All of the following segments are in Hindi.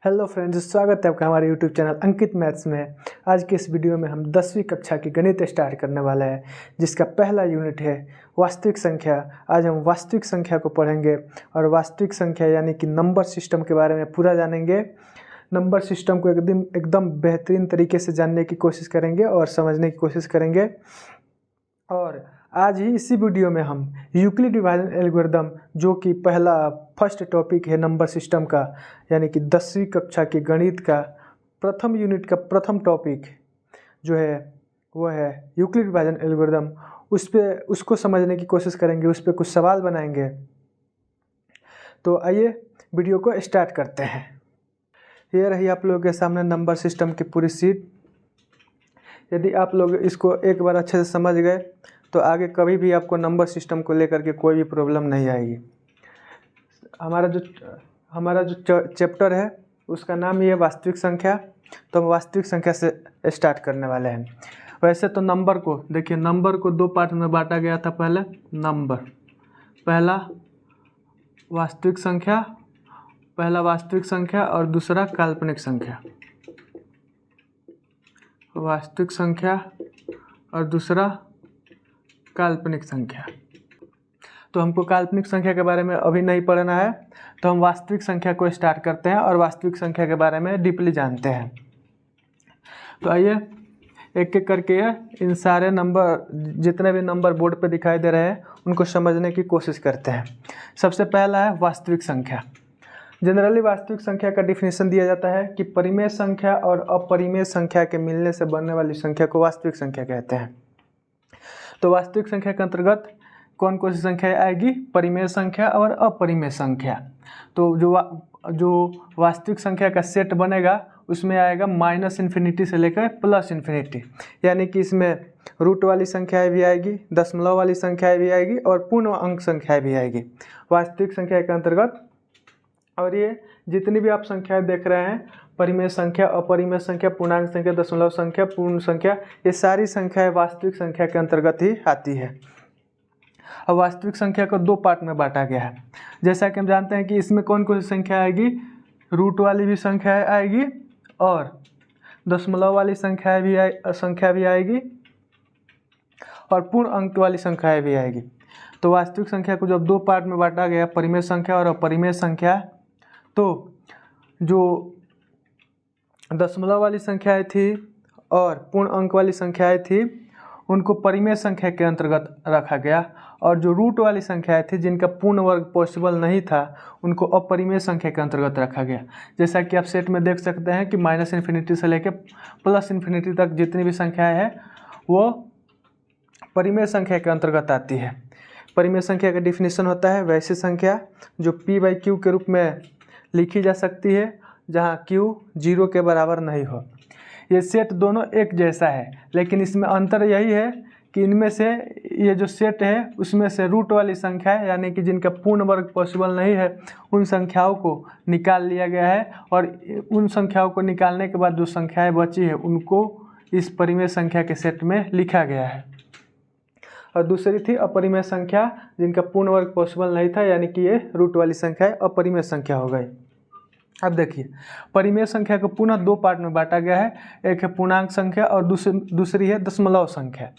हेलो फ्रेंड्स, स्वागत है आपका हमारे यूट्यूब चैनल अंकित मैथ्स में। आज के इस वीडियो में हम 10वीं कक्षा की गणित स्टार्ट करने वाला है, जिसका पहला यूनिट है वास्तविक संख्या। आज हम वास्तविक संख्या को पढ़ेंगे और वास्तविक संख्या यानी कि नंबर सिस्टम के बारे में पूरा जानेंगे। नंबर सिस्टम को एकदम बेहतरीन तरीके से जानने की कोशिश करेंगे और समझने की कोशिश करेंगे। और आज ही इसी वीडियो में हम यूक्लिड विभाजन एल्गोरिदम, जो कि फर्स्ट टॉपिक है नंबर सिस्टम का, यानी कि 10वीं कक्षा के गणित का प्रथम यूनिट का प्रथम टॉपिक जो है वो है यूक्लिड विभाजन एल्गोरिदम। उसको समझने की कोशिश करेंगे, उस पर कुछ सवाल बनाएंगे। तो आइए वीडियो को स्टार्ट करते हैं। ये रही आप लोगों के सामने नंबर सिस्टम की पूरी सीट। यदि आप लोग इसको एक बार अच्छे से समझ गए तो आगे कभी भी आपको नंबर सिस्टम को लेकर के कोई भी प्रॉब्लम नहीं आएगी। हमारा जो चैप्टर है उसका नाम ही है वास्तविक संख्या। तो हम वास्तविक संख्या से स्टार्ट करने वाले हैं। वैसे तो नंबर को देखिए, नंबर को दो पार्ट में बांटा गया था। पहला वास्तविक संख्या और दूसरा काल्पनिक संख्या। वास्तविक संख्या और दूसरा काल्पनिक संख्या। तो हमको काल्पनिक संख्या के बारे में अभी नहीं पढ़ना है, तो हम वास्तविक संख्या को स्टार्ट करते हैं और वास्तविक संख्या के बारे में डीपली जानते हैं। तो आइए एक एक करके इन सारे नंबर, जितने भी नंबर बोर्ड पे दिखाई दे रहे हैं, उनको समझने की कोशिश करते हैं। सबसे पहला है वास्तविक संख्या। जनरली वास्तविक संख्या का डिफिनीशन दिया जाता है कि परिमेय संख्या और अपरिमेय संख्या के मिलने से बनने वाली संख्या को वास्तविक संख्या कहते हैं। तो वास्तविक संख्या के अंतर्गत कौन कौन सी संख्या आएगी? परिमेय संख्या और अपरिमेय संख्या। तो जो वास्तविक संख्या का सेट बनेगा उसमें आएगा -∞ से लेकर +∞, यानी कि इसमें रूट वाली संख्याएं भी आएगी, दशमलव वाली संख्याएं भी आएगी और पूर्ण अंक संख्याएं भी आएगी वास्तविक संख्या के अंतर्गत। और ये जितनी भी आप संख्याएं देख रहे हैं, परिमेय संख्या, अपरिमेय संख्या, पूर्णांक संख्या, दशमलव संख्या, पूर्ण संख्या, ये सारी संख्याएं वास्तविक संख्या के अंतर्गत ही आती है। अब वास्तविक संख्या को दो पार्ट में बांटा गया है। जैसा कि हम जानते हैं कि इसमें कौन कौन सी संख्या आएगी? रूट वाली भी संख्या आएगी और दशमलव वाली संख्या भी आएगी और पूर्ण अंक वाली संख्याएं भी आएगी। तो वास्तविक संख्या को जब दो पार्ट में बांटा गया, परिमेय संख्या और अपरिमेय संख्या, तो जो दशमलव वाली संख्याएं थी और पूर्ण अंक वाली संख्याएं थी उनको परिमेय संख्या के अंतर्गत रखा गया, और जो रूट वाली संख्याएं थी जिनका पूर्ण वर्ग पॉसिबल नहीं था उनको अपरिमेय संख्या के अंतर्गत रखा गया। जैसा कि आप सेट में देख सकते हैं कि -∞ से लेकर +∞ तक जितनी भी संख्याएं हैं वो परिमेय संख्या के अंतर्गत आती है। परिमेय संख्या का डिफिनीशन होता है वैसी संख्या जो p/q के रूप में लिखी जा सकती है, जहाँ q 0 के बराबर नहीं हो। ये सेट दोनों एक जैसा है, लेकिन इसमें अंतर यही है कि इनमें से ये जो सेट है उसमें से रूट वाली संख्या है, यानी कि जिनका पूर्ण वर्ग पॉसिबल नहीं है, उन संख्याओं को निकाल लिया गया है और उन संख्याओं को निकालने के बाद जो संख्याएं बची है उनको इस परिमेय संख्या के सेट में लिखा गया है। और दूसरी थी अपरिमेय संख्या, जिनका पूर्ण वर्ग पॉसिबल नहीं था, यानी कि ये रूट वाली संख्या अपरिमेय संख्या हो गई। अब देखिए, परिमेय संख्या को पुनः दो पार्ट में बांटा गया है। एक है पूर्णांक संख्या और दूसरी है दशमलव संख्या।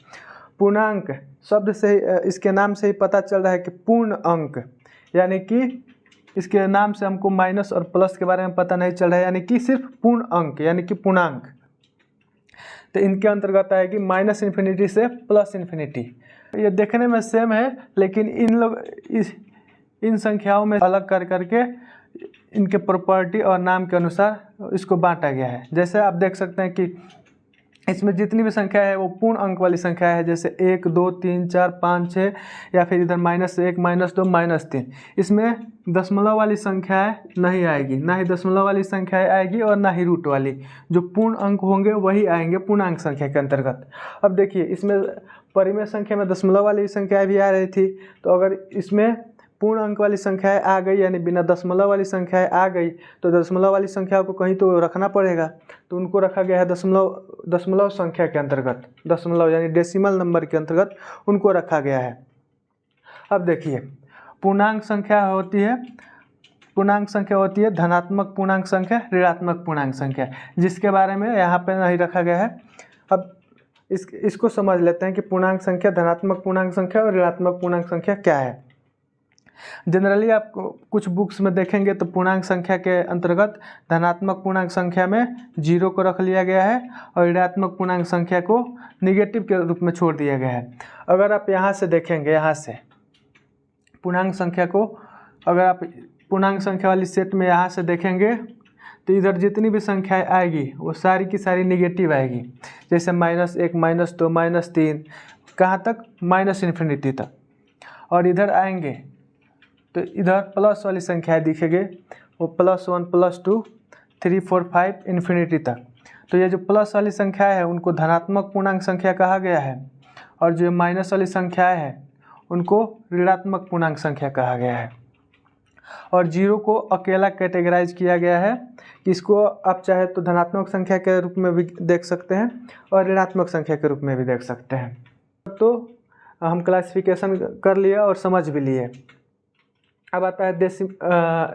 पूर्णांक शब्द से, इसके नाम से ही पता चल रहा है कि पूर्ण अंक, यानी कि इसके नाम से हमको माइनस और प्लस के बारे में पता नहीं चल रहा है, यानी कि सिर्फ पूर्ण अंक यानी कि पूर्णांक। तो इनके अंतर्गत आएगी -∞ से +∞। ये देखने में सेम है, लेकिन इन संख्याओं में अलग कर करके इनके प्रॉपर्टी और नाम के अनुसार इसको बांटा गया है। जैसे आप देख सकते हैं कि इसमें जितनी भी संख्या है वो पूर्ण अंक वाली संख्या है, जैसे 1 2 3 4 5 6, या फिर इधर -1 -2 -3। इसमें दशमलव वाली संख्याएं नहीं आएगी, ना ही दशमलव वाली संख्याएं आएगी और ना ही रूट वाली। जो पूर्ण अंक होंगे वही आएंगे पूर्णांक संख्या के अंतर्गत। अब देखिए, इसमें परिमेय संख्या में दशमलव वाली संख्याएं भी आ रही थी, तो अगर इसमें पूर्ण अंक वाली संख्याएं आ गई, यानी बिना दशमलव वाली संख्याएं आ गई, तो दशमलव वाली संख्या को कहीं तो रखना पड़ेगा। तो उनको रखा गया है दशमलव संख्या के अंतर्गत, दशमलव यानी डेसिमल नंबर के अंतर्गत उनको रखा गया है। अब देखिए, पूर्णांक संख्या होती है पूर्णांक संख्या होती है धनात्मक पूर्णांक संख्या, ऋणात्मक पूर्णांक संख्या, जिसके बारे में यहाँ पे नहीं रखा गया है। अब इसको समझ लेते हैं कि पूर्णांक संख्या, धनात्मक पूर्णांक संख्या और ऋणात्मक पूर्णांक संख्या क्या है। जनरली आप कुछ बुक्स में देखेंगे तो पूर्णांक संख्या के अंतर्गत धनात्मक पूर्णांक संख्या में 0 को रख लिया गया है और ऋणात्मक पूर्णांक संख्या को निगेटिव के रूप में छोड़ दिया गया है। अगर आप यहाँ से देखेंगे, यहाँ से पूर्णांक संख्या को, अगर आप पूर्णांक संख्या वाली सेट में यहाँ से देखेंगे तो इधर जितनी भी संख्याएं आएगी वो सारी की सारी निगेटिव आएगी। जैसे -1, -2, -3, कहाँ तक, -इन्फिनिटी तक। और इधर आएंगे तो इधर प्लस वाली संख्याएं दिखेंगे, वो +1, +2, 3, 4, 5 इन्फिनिटी तक। तो ये जो प्लस वाली संख्याएं हैं उनको धनात्मक पूर्णांक संख्या कहा गया है, और जो माइनस वाली संख्याएं हैं उनको ऋणात्मक पूर्णांक संख्या कहा गया है। और 0 को अकेला कैटेगराइज किया गया है कि इसको आप चाहे तो धनात्मक संख्या के रूप में भी देख सकते हैं और ऋणात्मक संख्या के रूप में भी देख सकते हैं। तो हम क्लासिफिकेशन कर लिया और समझ भी लिए। अब आता है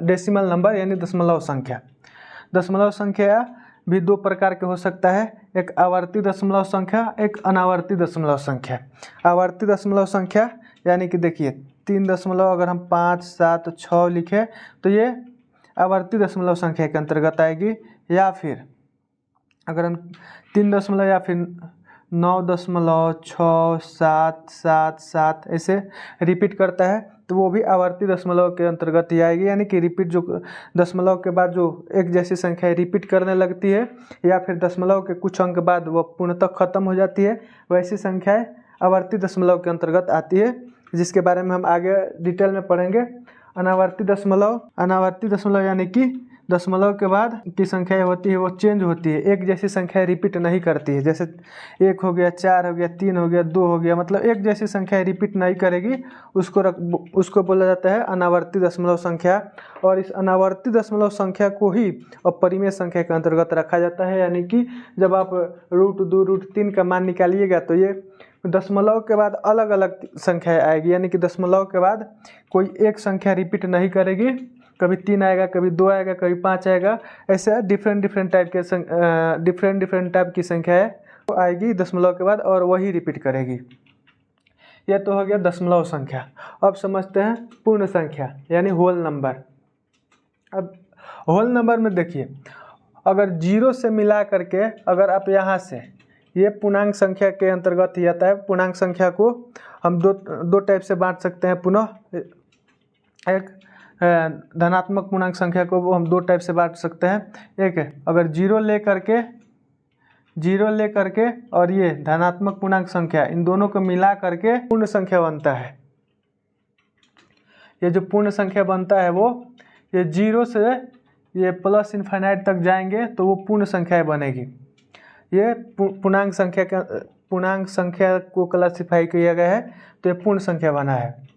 डेसिमल नंबर यानी दशमलव संख्या। दशमलव संख्या भी 2 प्रकार के हो सकता है, एक आवर्ती दशमलव संख्या, एक अनावर्ती दशमलव संख्या। आवर्ती दशमलव संख्या यानी कि देखिए 3 दशमलव अगर हम 5, 7, 6 लिखें तो ये आवर्ती दशमलव संख्या के अंतर्गत आएगी। या फिर अगर हम 3 दशमलव या फिर 9.6, 7, 7, 7 ऐसे रिपीट करता है तो वो भी आवर्ती दशमलव के अंतर्गत ही आएगी। यानी कि रिपीट जो दशमलव के बाद जो एक जैसी संख्या रिपीट करने लगती है या फिर दशमलव के कुछ अंक बाद वो पूर्णतः खत्म हो जाती है, वैसी संख्याएं आवर्ती दशमलव के अंतर्गत आती है, जिसके बारे में हम आगे डिटेल में पढ़ेंगे। अनावर्ती दशमलव यानी कि दशमलव के बाद की संख्या होती है वो चेंज होती है, एक जैसी संख्या रिपीट नहीं करती है। जैसे 1 हो गया, 4 हो गया, 3 हो गया, 2 हो गया, मतलब एक जैसी संख्या रिपीट नहीं करेगी, उसको बोला जाता है अनावर्ती दशमलव संख्या। और इस अनावर्ती दशमलव संख्या को ही अपरिमेय संख्या के अंतर्गत रखा जाता है। यानी कि जब आप √2, √3 का मान निकालिएगा तो ये दशमलव के बाद अलग अलग संख्याएं आएगी। यानी कि दशमलव के बाद कोई एक संख्या रिपीट नहीं करेगी, कभी 3 आएगा, कभी 2 आएगा, कभी 5 आएगा, ऐसे डिफरेंट टाइप की संख्याएं आएगी दशमलव के बाद और वही रिपीट करेगी। यह तो हो गया दशमलव संख्या। अब समझते हैं पूर्ण संख्या यानी होल नंबर। अब होल नंबर में देखिए, अगर 0 से मिला करके अगर आप यहाँ से, ये पूर्णांक संख्या के अंतर्गत ही आता है। पूर्णांक संख्या को हम दो टाइप से बांट सकते हैं पुनः। एक धनात्मक पूर्णांक संख्या को वो हम 2 टाइप से बांट सकते हैं। एक है अगर 0 ले करके और ये धनात्मक पूर्णांक संख्या, इन दोनों को मिला करके पूर्ण संख्या बनता है। ये जो पूर्ण संख्या बनता है वो ये 0 से ये प्लस इन्फिनिटी तक जाएंगे तो वो पूर्ण संख्या बनेगी। ये पूर्णांक संख्या को क्लासिफाई किया गया है तो ये पूर्ण संख्या बना है।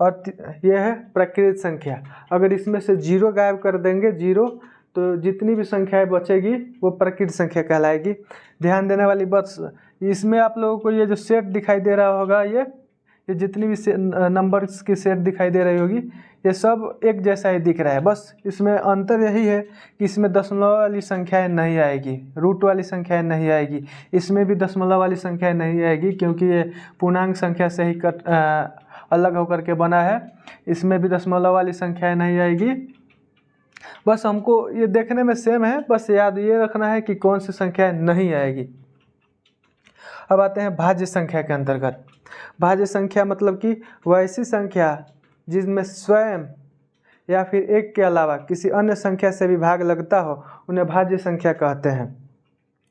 और यह है प्रकृत संख्या। अगर इसमें से 0 गायब कर देंगे, 0, तो जितनी भी संख्याएं बचेगी वो प्रकृत संख्या कहलाएगी। ध्यान देने वाली बात, इसमें आप लोगों को ये जो सेट दिखाई दे रहा होगा, ये जितनी भी नंबर्स की सेट दिखाई दे रही होगी, ये सब एक जैसा ही दिख रहा है। बस इसमें अंतर यही है कि इसमें दशमलव वाली संख्याएं नहीं आएगी, रूट वाली संख्याएं नहीं आएगी। इसमें भी दशमलव वाली संख्याएं नहीं आएगी क्योंकि ये पूर्णांक संख्या से ही अलग होकर के बना है। इसमें भी दशमलव वाली संख्याएं नहीं आएगी। बस हमको ये देखने में सेम है, बस याद ये रखना है कि कौन सी संख्या नहीं आएगी। अब आते हैं भाज्य संख्या के अंतर्गत। भाज्य संख्या मतलब कि वैसी संख्या जिसमें स्वयं या फिर एक के अलावा किसी अन्य संख्या से भी भाग लगता हो, उन्हें भाज्य संख्या कहते हैं।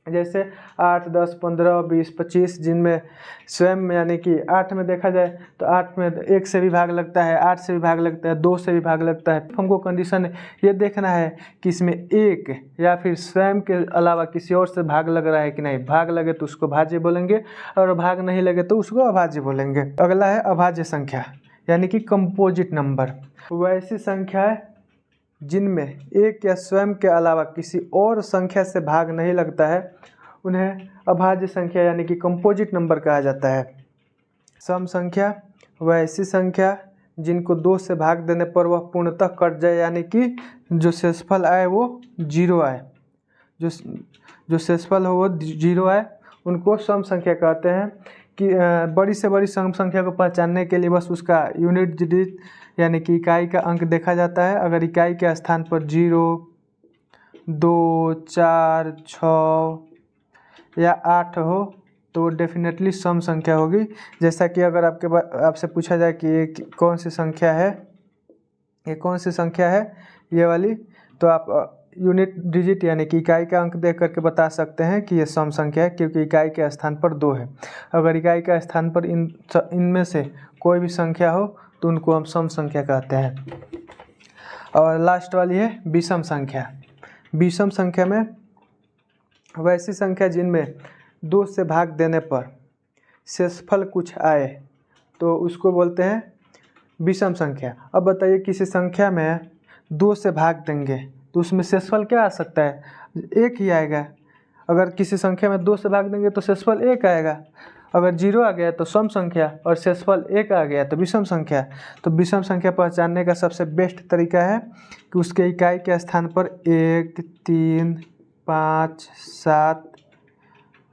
जैसे 8, 10, 15, 20, 25, जिनमें स्वयं यानी कि 8 में देखा जाए तो 8 में 1 से भी भाग लगता है, 8 से भी भाग लगता है, 2 से भी भाग लगता है। हमको कंडीशन ये देखना है कि इसमें 1 या फिर स्वयं के अलावा किसी और से भाग लग रहा है कि नहीं। भाग लगे तो उसको भाज्य बोलेंगे और भाग नहीं लगे तो उसको अभाज्य बोलेंगे। अगला है अभाज्य संख्या यानी कि कंपोजिट नंबर। वैसी संख्याएं जिनमें एक या स्वयं के अलावा किसी और संख्या से भाग नहीं लगता है, उन्हें अभाज्य संख्या यानी कि कंपोजिट नंबर कहा जाता है। सम संख्या वैसी संख्या जिनको 2 से भाग देने पर वह पूर्णतः कट जाए, यानी कि जो शेषफल आए वो 0 आए, जो शेषफल हो वो 0 आए, उनको सम संख्या कहते हैं। कि बड़ी से बड़ी सम संख्या को पहचानने के लिए बस उसका यूनिट डिजिट यानी कि इकाई का अंक देखा जाता है। अगर इकाई के स्थान पर 0, 2, 4, 6 या 8 हो तो डेफिनेटली सम संख्या होगी। जैसा कि अगर आपसे पूछा जाए कि ये कौन सी संख्या है, ये कौन सी संख्या है ये वाली, तो आप यूनिट डिजिट यानी कि इकाई का अंक देख करके बता सकते हैं कि ये सम संख्या है, क्योंकि इकाई के स्थान पर 2 है। अगर इकाई का स्थान पर इनमें से कोई भी संख्या हो तो उनको हम सम संख्या कहते हैं। और लास्ट वाली है विषम संख्या। विषम संख्या में वैसी संख्या जिनमें 2 से भाग देने पर शेषफल कुछ आए तो उसको बोलते हैं विषम संख्या। अब बताइए किसी संख्या में 2 से भाग देंगे तो उसमें शेषफल क्या आ सकता है, 1 ही आएगा। अगर किसी संख्या में 2 से भाग देंगे तो शेषफल 1 आएगा। अगर 0 आ गया तो सम संख्या और शेषफल 1 आ गया तो विषम संख्या। तो विषम संख्या पहचानने का सबसे बेस्ट तरीका है कि उसके इकाई के स्थान पर 1, 3, 5, 7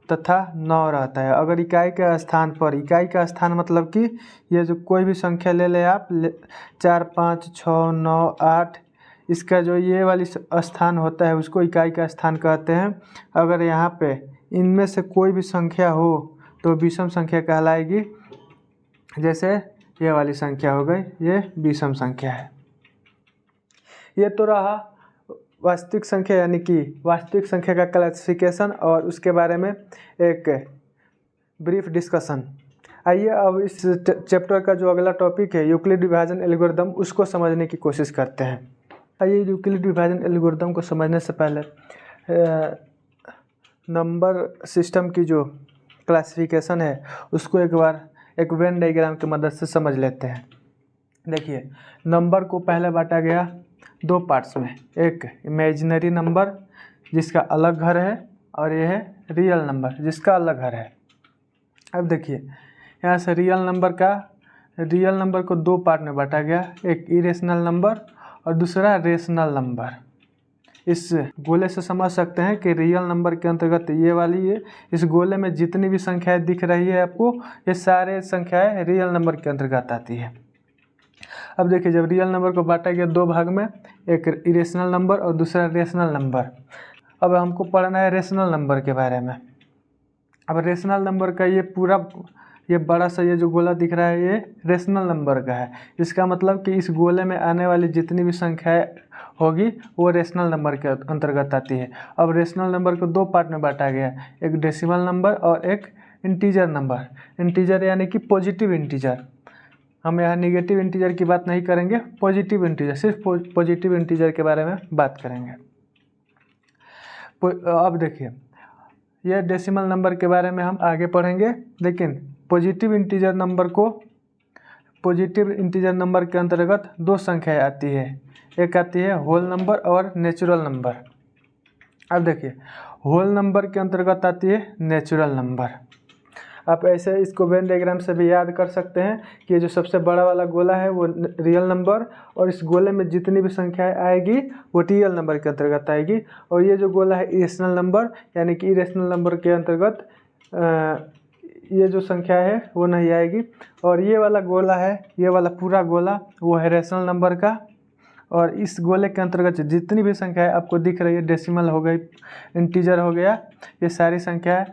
तथा 9 रहता है। अगर इकाई के स्थान पर, इकाई का स्थान मतलब कि ये जो कोई भी संख्या ले ले आप, 4, 5, 6, 9, 8, इसका जो ये वाली स्थान होता है उसको इकाई का स्थान कहते हैं। अगर यहाँ पे इनमें से कोई भी संख्या हो तो विषम संख्या कहलाएगी। जैसे ये वाली संख्या हो गई, ये विषम संख्या है। ये तो रहा वास्तविक संख्या यानी कि वास्तविक संख्या का क्लासिफिकेशन और उसके बारे में एक ब्रीफ डिस्कशन। आइए अब इस चैप्टर का जो अगला टॉपिक है यूक्लिड विभाजन एल्गोरिदम, उसको समझने की कोशिश करते हैं। आइए यूक्लिड विभाजन एल्गोरिदम को समझने से पहले नंबर सिस्टम की जो क्लासिफिकेशन है उसको एक बार एक वेन डायग्राम की मदद से समझ लेते हैं। देखिए, नंबर को पहले बांटा गया 2 पार्ट्स में, एक इमेजिनरी नंबर जिसका अलग घर है और ये है रियल नंबर जिसका अलग घर है। अब देखिए यहाँ से रियल नंबर को 2 पार्ट में बांटा गया, एक इरेशनल नंबर और दूसरा रेशनल नंबर। इस गोले से समझ सकते हैं कि रियल नंबर के अंतर्गत ये वाली है, इस गोले में जितनी भी संख्याएं दिख रही है आपको, ये सारे संख्याएं रियल नंबर के अंतर्गत आती है। अब देखिए, जब रियल नंबर को बांटा गया 2 भाग में, एक इरेशनल नंबर और दूसरा रेशनल नंबर। अब हमको पढ़ना है रेशनल नंबर के बारे में। अब रेशनल नंबर का ये बड़ा सा ये जो गोला दिख रहा है ये रेशनल नंबर का है। इसका मतलब कि इस गोले में आने वाली जितनी भी संख्याएं होगी वो रेशनल नंबर के अंतर्गत आती है। अब रेशनल नंबर को 2 पार्ट में बांटा गया, एक डेसिमल नंबर और एक इंटीजर नंबर। इंटीजर यानी कि पॉजिटिव इंटीजर। हम यहाँ निगेटिव इंटीजर की बात नहीं करेंगे, पॉजिटिव इंटीजर, सिर्फ पॉजिटिव इंटीजर के बारे में बात करेंगे। अब देखिए, यह डेसिमल नंबर के बारे में हम आगे पढ़ेंगे, लेकिन पॉजिटिव इंटीजर नंबर के अंतर्गत 2 संख्याएं आती है, एक आती है होल नंबर और नेचुरल नंबर। अब देखिए, होल नंबर के अंतर्गत आती है नेचुरल नंबर। आप ऐसे इसको वेन डायग्राम से भी याद कर सकते हैं कि ये जो सबसे बड़ा वाला गोला है वो रियल नंबर, और इस गोले में जितनी भी संख्याएं आएगी वो रियल नंबर के अंतर्गत आएगी। और ये जो गोला है इरेशनल नंबर, यानी कि इरेशनल नंबर के अंतर्गत ये जो संख्या है वो नहीं आएगी। और ये वाला गोला है, ये वाला पूरा गोला वो है रेशनल नंबर का। और इस गोले के अंतर्गत जितनी भी संख्याएं आपको दिख रही है, डेसिमल हो गई, इंटीजर हो गया, ये सारी संख्याएं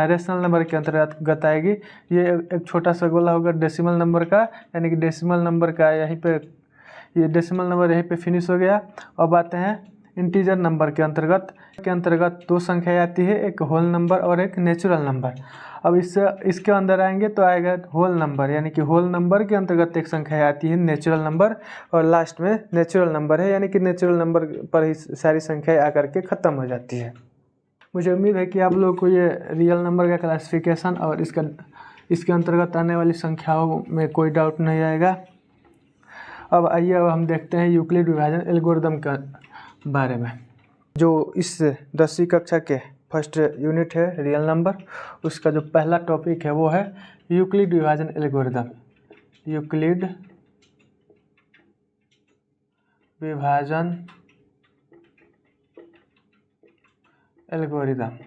रेशनल नंबर के अंतर्गत आएगी। ये एक छोटा सा गोला होगा डेसिमल नंबर का, यानी कि डेसिमल नंबर का यहीं पे, ये डेसिमल नंबर यहीं पे फिनिश हो गया। अब आते हैं इंटीजर नंबर के अंतर्गत 2 संख्याएं आती है, एक होल नंबर और एक नेचुरल नंबर। अब इसके अंदर आएंगे तो आएगा होल नंबर, यानी कि होल नंबर के अंतर्गत एक संख्या आती है नेचुरल नंबर, और लास्ट में नेचुरल नंबर है, यानी कि नेचुरल नंबर पर ही सारी संख्याएं आकर के ख़त्म हो जाती है। मुझे उम्मीद है कि आप लोगों को ये रियल नंबर का क्लासिफिकेशन और इसके अंतर्गत आने वाली संख्याओं में कोई डाउट नहीं आएगा। अब आइए हम देखते हैं यूक्लिड विभाजन एल्गोरिदम के बारे में, जो इस 10वीं कक्षा के फर्स्ट यूनिट है रियल नंबर, उसका जो पहला टॉपिक है वो है यूक्लिड विभाजन एल्गोरिदम। यूक्लिड विभाजन एल्गोरिदम।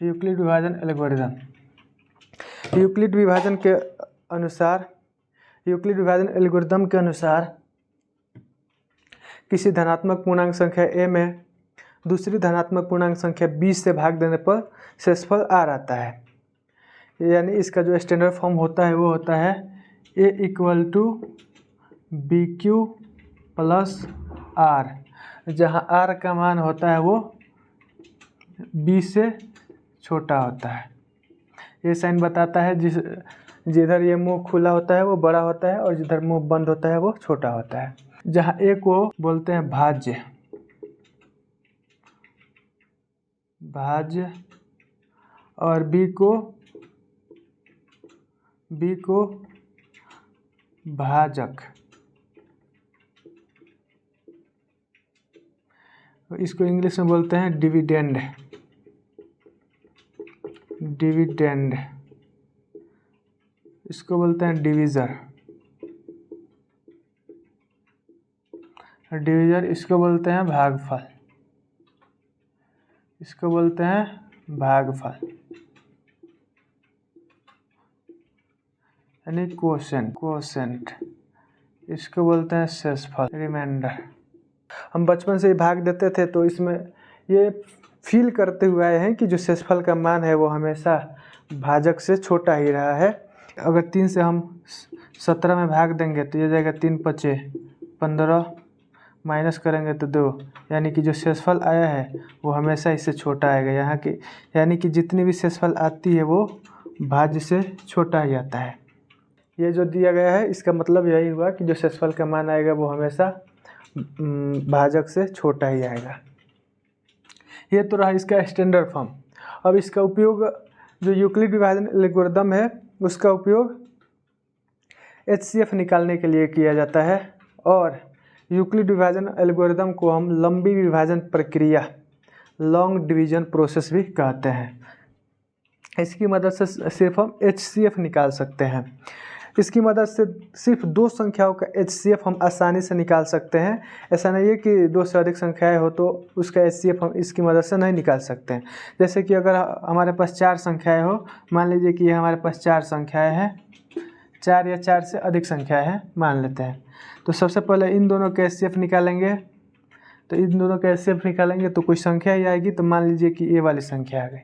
यूक्लिड विभाजन एल्गोरिदम। यूक्लिड विभाजन एल्गोरिदम के अनुसार किसी धनात्मक पूर्णांक संख्या a में दूसरी धनात्मक पूर्णांक संख्या b से भाग देने पर शेषफल r आता है। यानी इसका जो स्टैंडर्ड फॉर्म होता है वो होता है a = bq + r, जहाँ r का मान होता है वो b से छोटा होता है। ये साइन बताता है जिधर ये मुंह खुला होता है वो बड़ा होता है और जिधर मुंह बंद होता है वो छोटा होता है। जहाँ a को बोलते हैं भाज्य और b को भाजक। इसको इंग्लिश में बोलते हैं डिविडेंड। इसको बोलते हैं डिवीज़र। इसको बोलते हैं भागफल। यानी क्वोशेंट। इसको बोलते हैं शेषफल, रिमाइंडर। हम बचपन से ही भाग देते थे तो इसमें ये फील करते हुए आए हैं कि जो शेषफल का मान है वो हमेशा भाजक से छोटा ही रहा है। अगर 3 से हम 17 में भाग देंगे तो ये जाएगा 3 × 5 = 15, माइनस करेंगे तो 2, यानी कि जो शेषफल आया है वो हमेशा इससे छोटा आएगा। यहाँ की यानी कि जितनी भी शेषफल आती है वो भाज्य से छोटा ही आता है। ये जो दिया गया है इसका मतलब यही हुआ कि जो शेषफल का मान आएगा वो हमेशा भाजक से छोटा ही आएगा। ये तो रहा इसका स्टैंडर्ड फॉर्म। अब इसका उपयोग जो यूक्लिड विभाजन एल्गोरिदम है उसका उपयोग HCF निकालने के लिए किया जाता है और यूक्लिड विभाजन एल्गोरिदम को हम लंबी विभाजन प्रक्रिया, लॉन्ग डिवीजन प्रोसेस भी कहते हैं। इसकी मदद से सिर्फ हम HCF निकाल सकते हैं। इसकी मदद से सिर्फ 2 संख्याओं का HCF हम आसानी से निकाल सकते हैं। ऐसा नहीं है कि 2 से अधिक संख्याएं हो तो उसका HCF हम इसकी मदद से नहीं निकाल सकते हैं। जैसे कि अगर हमारे पास 4 संख्याएं हो, मान लीजिए कि हमारे पास 4 संख्याएं हैं, 4 या 4 से अधिक संख्याएं हैं मान लेते हैं। तो सबसे पहले इन दोनों का HCF निकालेंगे। तो इन दोनों का HCF निकालेंगे तो कोई संख्या ही आएगी। तो मान लीजिए कि ये वाली संख्या आ गई।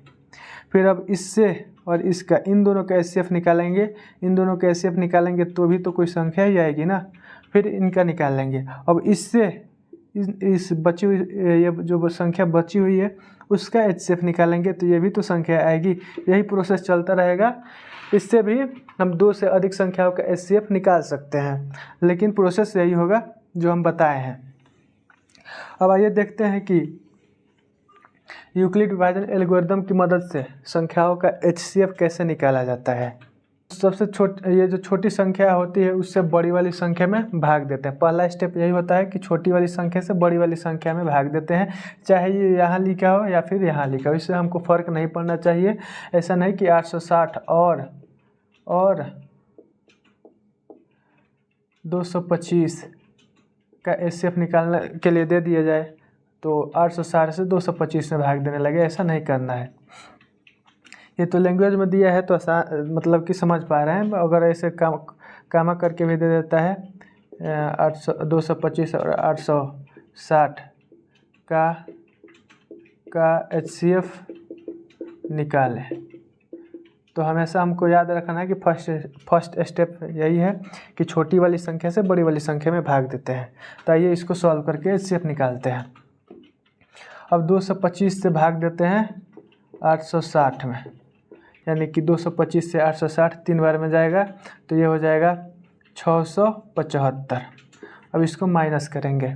फिर अब इससे और इसका इन दोनों का HCF निकालेंगे। इन दोनों का HCF निकालेंगे तो भी तो कोई संख्या ही आएगी ना। फिर इनका निकाल लेंगे। अब इससे इस बची हुई ये जो संख्या बची हुई है उसका HCF निकालेंगे तो ये भी तो संख्या आएगी। यही प्रोसेस चलता रहेगा। इससे भी हम 2 से अधिक संख्याओं का HCF निकाल सकते हैं, लेकिन प्रोसेस यही होगा जो हम बताए हैं। अब आइए देखते हैं कि यूक्लिड विभाजन एल्गोरिदम की मदद से संख्याओं का HCF कैसे निकाला जाता है। सबसे ये जो छोटी संख्या होती है उससे बड़ी वाली संख्या में भाग देते हैं। पहला स्टेप यही होता है कि छोटी वाली संख्या से बड़ी वाली संख्या में भाग देते हैं, चाहे ये यहाँ लिखा हो या फिर यहाँ लिखा हो। इससे हमको फ़र्क नहीं पड़ना चाहिए। ऐसा नहीं कि 860 और 225 का HCF निकालने के लिए दे दिया जाए तो 860 से 225 में भाग देने लगे। ऐसा नहीं करना है। ये तो लैंग्वेज में दिया है तो मतलब कि समझ पा रहे हैं। अगर ऐसे कामा करके भी दे देता है 225 और 860 का HCF निकालें, तो हमेशा हमको याद रखना है कि फर्स्ट स्टेप यही है कि छोटी वाली संख्या से बड़ी वाली संख्या में भाग देते हैं। तो आइए इसको सॉल्व करके HCF निकालते हैं। अब 225 से भाग देते हैं 860 में, यानी कि 225 से 860 3 बार में जाएगा तो ये हो जाएगा 675। अब इसको माइनस करेंगे।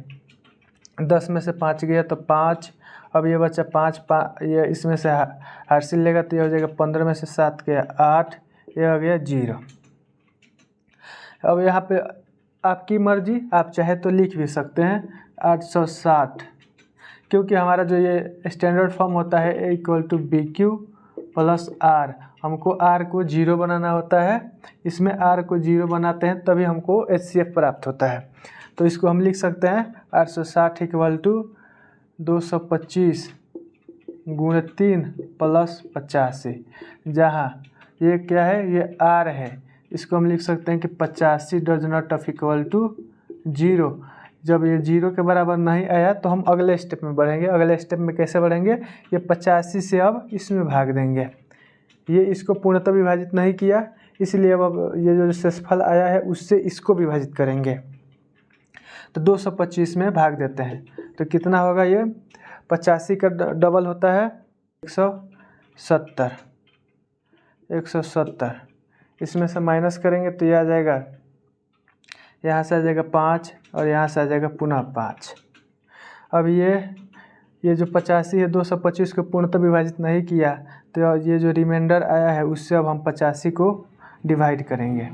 10 में से 5 गया तो 5। अब ये बचा 5, ये इसमें से हासिल लेगा तो ये हो जाएगा 15 में से 7 गया 8, ये हो गया 0। अब यहाँ पे आपकी मर्जी, आप चाहे तो लिख भी सकते हैं 860, क्योंकि हमारा जो ये स्टैंडर्ड फॉर्म होता है A = BQ प्लस आर, हमको आर को 0 बनाना होता है, इसमें आर को 0 बनाते हैं तभी हमको HCF प्राप्त होता है। तो इसको हम लिख सकते हैं 860 इक्वल टू 225 गुणे 3 प्लस 85, जहाँ ये क्या है, ये आर है, इसको हम लिख सकते हैं कि 85 does not of equal to 0। जब ये 0 के बराबर नहीं आया तो हम अगले स्टेप में बढ़ेंगे। अगले स्टेप में कैसे बढ़ेंगे, ये 85 से अब इसमें भाग देंगे, ये इसको पूर्णतः विभाजित नहीं किया, इसलिए अब ये जो शेषफल आया है उससे इसको विभाजित करेंगे। तो 225 में भाग देते हैं तो कितना होगा, ये 85 का डबल होता है 170, इसमें से माइनस करेंगे तो ये आ जाएगा, यहाँ से आ जाएगा 5 और यहाँ से आ जाएगा पुनः 5। अब ये जो 85 है 225 को पूर्णतः विभाजित नहीं किया, तो ये जो रिमाइंडर आया है उससे अब हम 85 को डिवाइड करेंगे।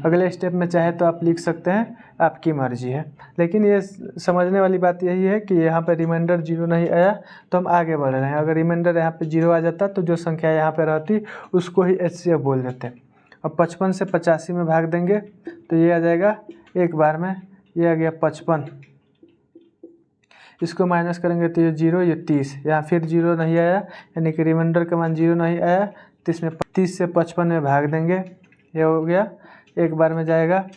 अगले स्टेप में चाहे तो आप लिख सकते हैं, आपकी मर्जी है, लेकिन ये समझने वाली बात यही है कि यहाँ पे रिमाइंडर 0 नहीं आया तो हम आगे बढ़ रहे हैं। अगर रिमाइंडर यहाँ पे 0 आ जाता तो जो संख्या यहाँ पे रहती उसको ही HCF बोल देते। अब 55 से 85 में भाग देंगे तो ये आ जाएगा एक बार में, ये आ गया 55, इसको माइनस करेंगे तो ये 0, ये 30, यहाँ फिर 0 नहीं आया, यानी कि रिमाइंडर का मान 0 नहीं आया, तो इसमें 30 से 55 में भाग देंगे, ये हो गया, एक बार में जाएगा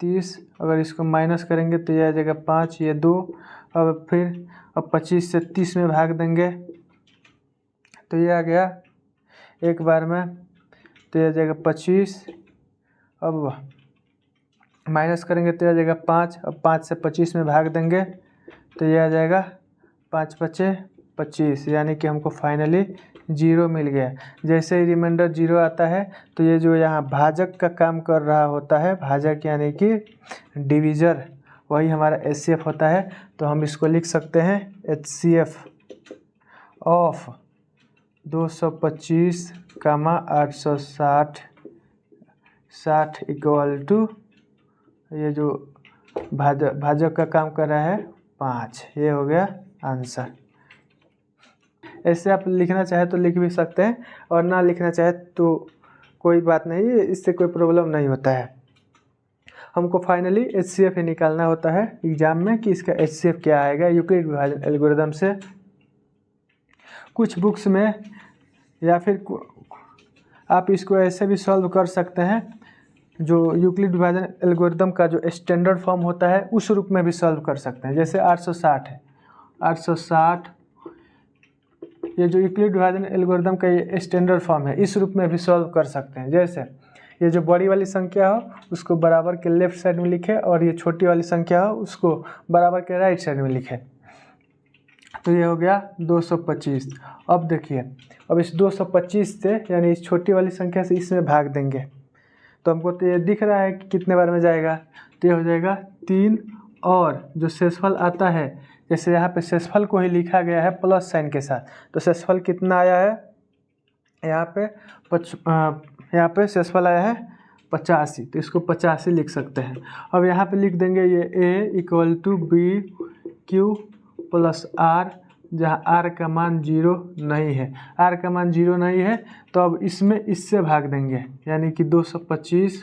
30, अगर इसको माइनस करेंगे तो ये आ जाएगा 5, ये 2, अब फिर 25 से 30 में भाग देंगे तो ये आ गया एक बार में, तो ये आ जाएगा 25, अब माइनस करेंगे तो ये आ जाएगा 5, अब 5 से 25 में भाग देंगे तो ये आ जाएगा 5 पचे 25, यानी कि हमको फाइनली 0 मिल गया। जैसे ही रिमाइंडर 0 आता है तो ये जो यहाँ भाजक का काम कर रहा होता है, भाजक यानी कि डिविज़र, वही हमारा HCF होता है। तो हम इसको लिख सकते हैं HCF ऑफ 225, 860 इक्वल टू ये जो भाजक का काम कर रहा है 5, ये हो गया आंसर। ऐसे आप लिखना चाहे तो लिख भी सकते हैं और ना लिखना चाहे तो कोई बात नहीं, इससे कोई प्रॉब्लम नहीं होता है। हमको फाइनली HCF ही निकालना होता है एग्जाम में कि इसका HCF क्या आएगा यूक्लिड विभाजन एल्गोरिदम से। कुछ बुक्स में या फिर आप इसको ऐसे भी सॉल्व कर सकते हैं, जो यूक्लिड विभाजन एल्गोरिदम का जो स्टैंडर्ड फॉर्म होता है उस रूप में भी सॉल्व कर सकते हैं। जैसे 860 है, 860 ये जो यूक्लिड विभाजन एल्गोरिदम का ये स्टैंडर्ड फॉर्म है, इस रूप में भी सॉल्व कर सकते हैं। जैसे ये जो बड़ी वाली संख्या हो उसको बराबर के लेफ्ट साइड में लिखे और ये छोटी वाली संख्या हो उसको बराबर के राइट साइड में लिखे, तो ये हो गया 225। अब देखिए, अब इस 225 से यानी इस छोटी वाली संख्या से इसमें भाग देंगे तो हमको तो ये दिख रहा है कि कितने बार में जाएगा, तो ये हो जाएगा 3, और जो शेषफल आता है, जैसे यहाँ पे शेषफल को ही लिखा गया है प्लस साइन के साथ, तो शेषफल कितना आया है, यहाँ पे शेषफल आया है 85, तो इसको 85 लिख सकते हैं। अब यहाँ पे लिख देंगे ये A equal to B q plus r, जहाँ आर का मान 0 नहीं है, आर का मान 0 नहीं है तो अब इसमें इससे भाग देंगे, यानी कि 225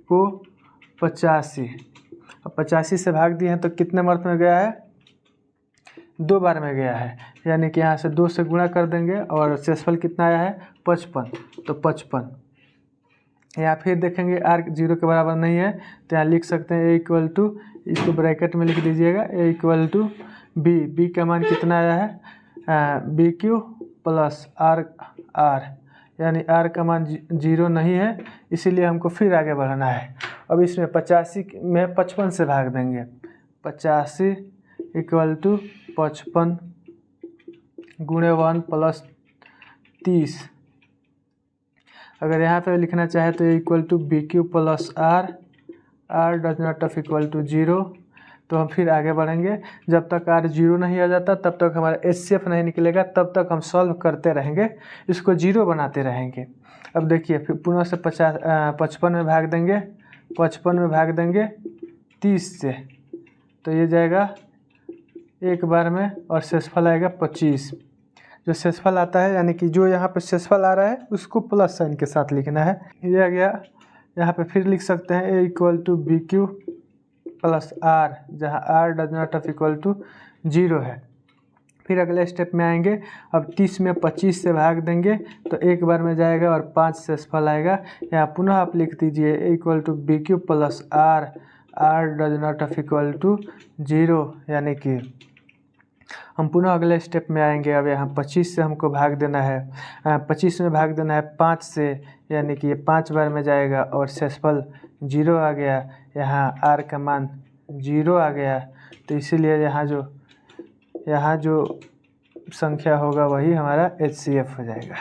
को 85, अब 85 से भाग दिए हैं तो कितने मर्त में गया है, 2 बार में गया है, यानी कि यहाँ से 2 से गुणा कर देंगे और शेषफल कितना आया है 55, तो 55। यहाँ फिर देखेंगे आर 0 के बराबर नहीं है तो यहाँ लिख सकते हैं A इक्वल टू, इसको ब्रैकेट में लिख दीजिएगा, A इक्वल टू बी का मान कितना आया है बी क्यू प्लस आर, यानी आर का मान 0 नहीं है, इसीलिए हमको फिर आगे बढ़ना है। अब इसमें 85 में 55 से भाग देंगे, 85 इक्वल टू 55 गुणे 1 प्लस 30। अगर यहाँ पे लिखना चाहे तो equal to B q plus r does not of equal to 0। तो हम फिर आगे बढ़ेंगे, जब तक आर 0 नहीं आ जाता तब तक हमारा HCF नहीं निकलेगा, तब तक हम सॉल्व करते रहेंगे, इसको 0 बनाते रहेंगे। अब देखिए फिर पुनः से 55 में भाग देंगे, 55 में भाग देंगे 30 से, तो ये जाएगा एक बार में और शेषफल आएगा 25। जो शेषफल आता है, यानी कि जो यहाँ पे शेषफल आ रहा है उसको प्लस साइन के साथ लिखना है। ये आ गया। यहाँ पे फिर लिख सकते हैं a equal to B q plus r, जहाँ r does not of equal to 0 है। फिर अगले स्टेप में आएंगे। अब 30 में 25 से भाग देंगे तो एक बार में जाएगा और 5 शेषफल आएगा। यहाँ पुनः आप लिख दीजिए a equal to B q plus r, r does not of equal to 0, यानी कि हम पुनः अगले स्टेप में आएंगे। अब यहाँ 25 से हमको भाग देना है, 25 में भाग देना है 5 से, यानी कि ये 5 बार में जाएगा और शेषफल 0 आ गया। यहाँ r का मान 0 आ गया, तो इसीलिए यहाँ जो संख्या होगा वही हमारा HCF हो जाएगा।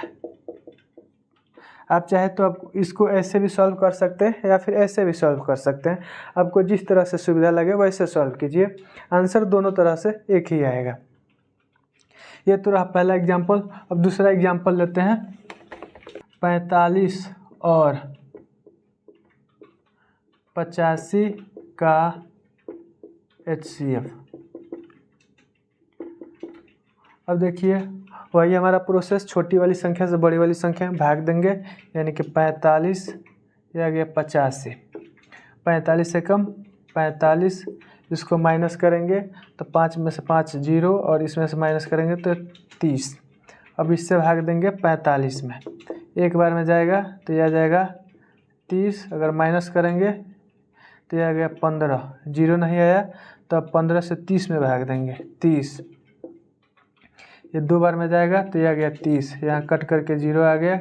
आप चाहे तो आप इसको ऐसे भी सॉल्व कर सकते हैं या फिर ऐसे भी सॉल्व कर सकते हैं। आपको जिस तरह से सुविधा लगे वैसे सॉल्व कीजिए, आंसर दोनों तरह से एक ही आएगा। ये तो रहा पहला एग्जाम्पल। अब दूसरा एग्जाम्पल लेते हैं। 45 और 85 का HCF। अब देखिए वही हमारा प्रोसेस, छोटी वाली संख्या से बड़ी वाली संख्या में भाग देंगे, यानी कि 45 ये आ गया 85। 45 से कम 45, इसको माइनस करेंगे तो 5 में से 5 0 और इसमें से माइनस करेंगे तो 30। अब इससे भाग देंगे 45 में, एक बार में जाएगा तो यह आ जाएगा 30। अगर माइनस करेंगे तो यह आ गया 15, 0 नहीं आया तो अब 15 से 30 में भाग देंगे 30। ये दो बार में जाएगा तो यह आ गया 30, यहाँ कट करके 0 आ गया,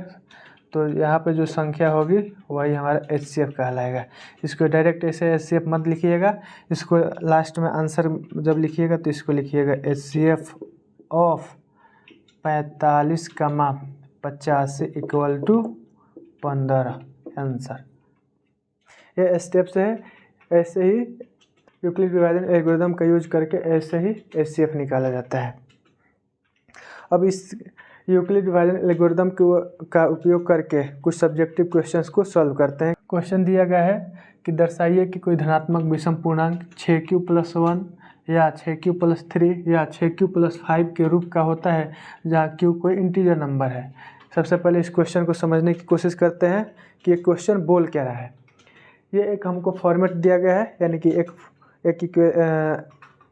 तो यहाँ पे जो संख्या होगी वही हमारा HCF कहलाएगा। इसको डायरेक्ट ऐसे HCF मत लिखिएगा, इसको लास्ट में आंसर जब लिखिएगा तो इसको लिखिएगा HCF ऑफ 45, 85 इक्वल टू 15 आंसर। ये स्टेप्स है, ऐसे ही यूक्लिड विभाजन एल्गोरिथम का यूज करके ऐसे ही HCF निकाला जाता है। अब इस यूक्लिड विभाजन एल्गोरिथम का उपयोग करके कुछ सब्जेक्टिव क्वेश्चंस को सॉल्व करते हैं। क्वेश्चन दिया गया है कि दर्शाइए कि कोई धनात्मक विषम पूर्णांक 6q+1 या 6q+3 या 6q+5 के रूप का होता है जहाँ q कोई इंटीजर नंबर है। सबसे पहले इस क्वेश्चन को समझने की कोशिश करते हैं कि ये क्वेश्चन बोल क्या रहा है। ये एक हमको फॉर्मेट दिया गया है, यानी कि